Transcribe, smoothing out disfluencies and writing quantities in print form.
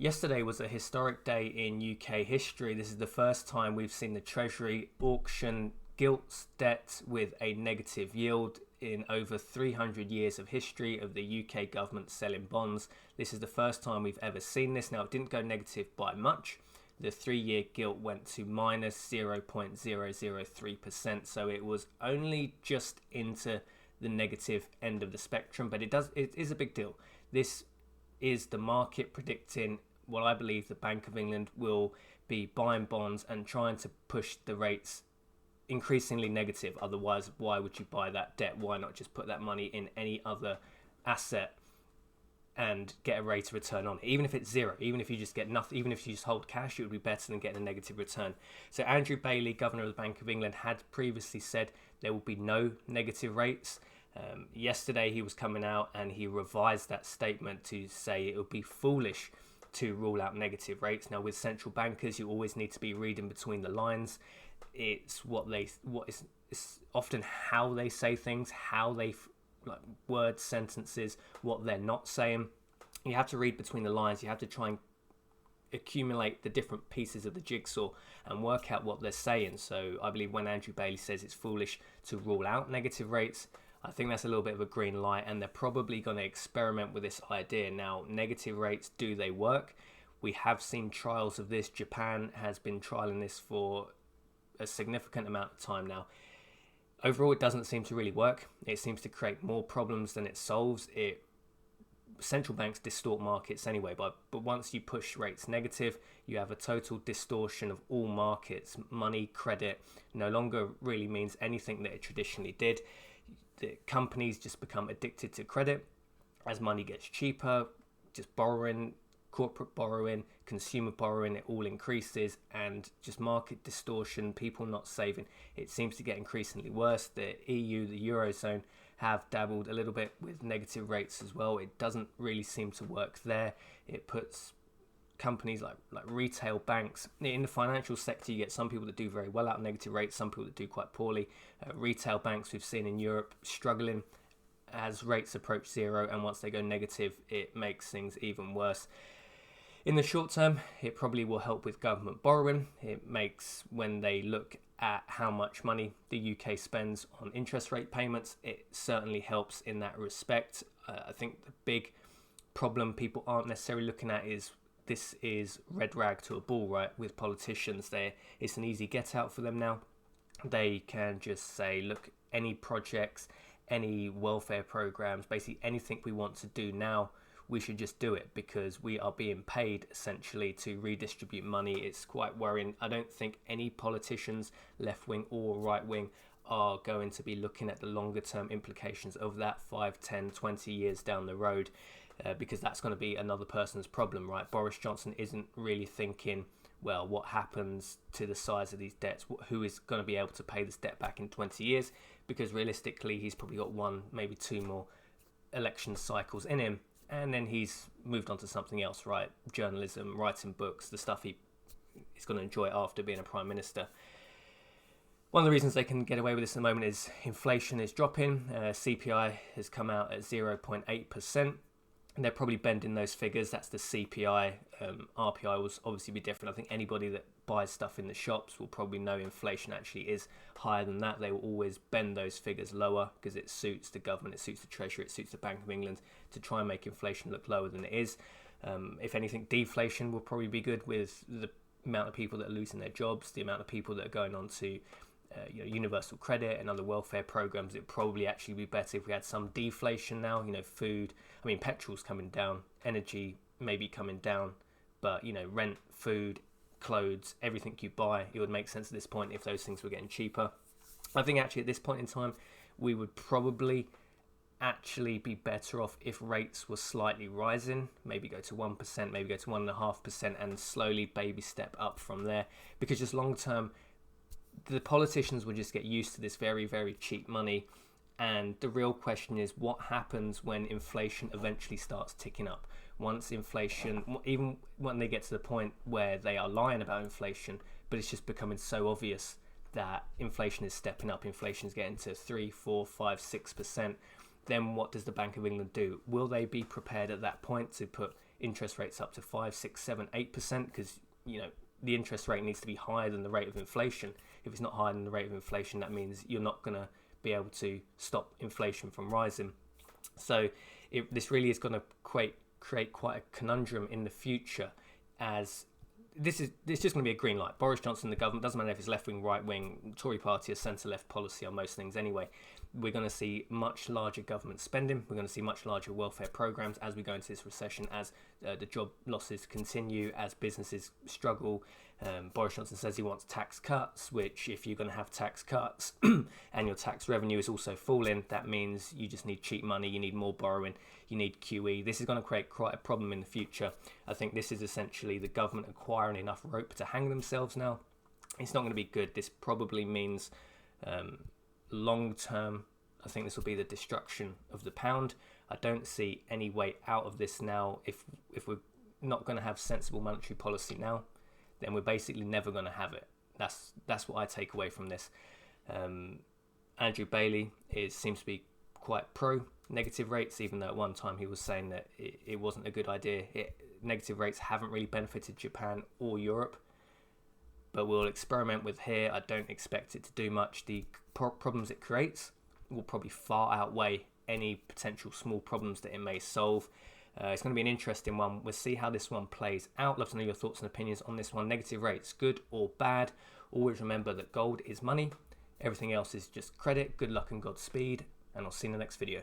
Yesterday was a historic day in UK history. This is the first time we've seen the Treasury auction gilts debt with a negative yield in over 300 years of history of the UK government selling bonds. This is the first time we've ever seen this. Now, it didn't go negative by much. The 3-year gilt went to minus 0.003%, so it was only just into the negative end of the spectrum, but it is a big deal. This is the market predicting what I believe the Bank of England will be buying bonds and trying to push the rates increasingly negative. Otherwise, why would you buy that debt? Why not just put that money in any other asset and get a rate of return on it? Even if it's zero, even if you just get nothing, even if you just hold cash, it would be better than getting a negative return. So Andrew Bailey, Governor of the Bank of England, had previously said there will be no negative rates. Yesterday he was coming out and he revised that statement to say it would be foolish to rule out negative rates. Now, with central bankers, you always need to be reading between the lines. It's it's often how they say things, how they words, sentences, what they're not saying. You have to read between the lines. You have to try and accumulate the different pieces of the jigsaw and work out what they're saying. So I believe when Andrew Bailey says it's foolish to rule out negative rates, I think that's a little bit of a green light, and they're probably going to experiment with this idea. Now, negative rates, do they work? We have seen trials of this. Japan has been trialing this for a significant amount of time now. Overall, it doesn't seem to really work. It seems to create more problems than it solves. Central banks distort markets anyway, but once you push rates negative, you have a total distortion of all markets. Money, credit, no longer really means anything that it traditionally did. The companies just become addicted to credit. As money gets cheaper, just borrowing, corporate borrowing, consumer borrowing, it all increases, and just market distortion, people not saving. It seems to get increasingly worse. The EU, the Eurozone, have dabbled a little bit with negative rates as well. It doesn't really seem to work there. It puts companies like retail banks in the financial sector. You get some people that do very well out of negative rates, some people that do quite poorly. Retail banks we've seen in Europe struggling as rates approach zero, and once they go negative, it makes things even worse. In the short term, it probably will help with government borrowing. It makes, when they look at how much money the UK spends on interest rate payments, it certainly helps in that respect. I think the big problem people aren't necessarily looking at is this is red rag to a bull, right? With politicians, it's an easy get out for them now. They can just say, look, any projects, any welfare programs, basically anything we want to do now, we should just do it because we are being paid essentially to redistribute money. It's quite worrying. I don't think any politicians, left wing or right wing, are going to be looking at the longer term implications of that 5, 10, 20 years down the road. Because that's going to be another person's problem, right? Boris Johnson isn't really thinking, well, what happens to the size of these debts? Who is going to be able to pay this debt back in 20 years? Because realistically, he's probably got 1, maybe 2 more election cycles in him. And then he's moved on to something else, right? Journalism, writing books, the stuff he's going to enjoy after being a prime minister. One of the reasons they can get away with this at the moment is inflation is dropping. CPI has come out at 0.8%. And they're probably bending those figures. That's the CPI. RPI will obviously be different. I think anybody that buys stuff in the shops will probably know inflation actually is higher than that. They will always bend those figures lower because it suits the government, it suits the Treasury, it suits the Bank of England to try and make inflation look lower than it is. If anything, deflation will probably be good with the amount of people that are losing their jobs, the amount of people that are going on to universal credit and other welfare programs. It'd probably actually be better if we had some deflation now. Food, petrol's coming down, energy maybe coming down, but rent, food, clothes, everything you buy, it would make sense at this point if those things were getting cheaper. I think actually at this point in time we would probably actually be better off if rates were slightly rising, maybe go to 1%, maybe go to 1.5%, and slowly baby step up from there, because just long term the politicians will just get used to this very, very cheap money. And the real question is, what happens when inflation eventually starts ticking up? Once inflation, even when they get to the point where they are lying about inflation, but it's just becoming so obvious that inflation is stepping up, inflation is getting to 3, 4, 5, 6%, then what does the Bank of England do? Will they be prepared at that point to put interest rates up to 5, 6, 7, 8%, because the interest rate needs to be higher than the rate of inflation. If it's not higher than the rate of inflation, that means you're not going to be able to stop inflation from rising. So this really is going to create quite a conundrum in the future, as this just going to be a green light. Boris Johnson, the government, doesn't matter if it's left wing, right wing, Tory party or centre left policy on most things anyway. We're going to see much larger government spending. We're going to see much larger welfare programs as we go into this recession, as the job losses continue, as businesses struggle. Boris Johnson says he wants tax cuts, which if you're going to have tax cuts and your tax revenue is also falling, that means you just need cheap money, you need more borrowing, you need QE. This is going to create quite a problem in the future. I think this is essentially the government acquiring enough rope to hang themselves now. It's not going to be good. This probably means long term, I think this will be the destruction of the pound. I don't see any way out of this now. If we're not going to have sensible monetary policy now, then we're basically never going to have it. That's what I take away from this. Andrew Bailey seems to be quite pro negative rates, even though at one time he was saying that it wasn't a good idea. Negative rates haven't really benefited Japan or Europe, but we'll experiment with here. I don't expect it to do much. The problems it creates will probably far outweigh any potential small problems that it may solve. It's going to be an interesting one. We'll see how this one plays out. Love to know your thoughts and opinions on this one. Negative rates, good or bad? Always remember that gold is money. Everything else is just credit. Good luck and Godspeed, and I'll see you in the next video.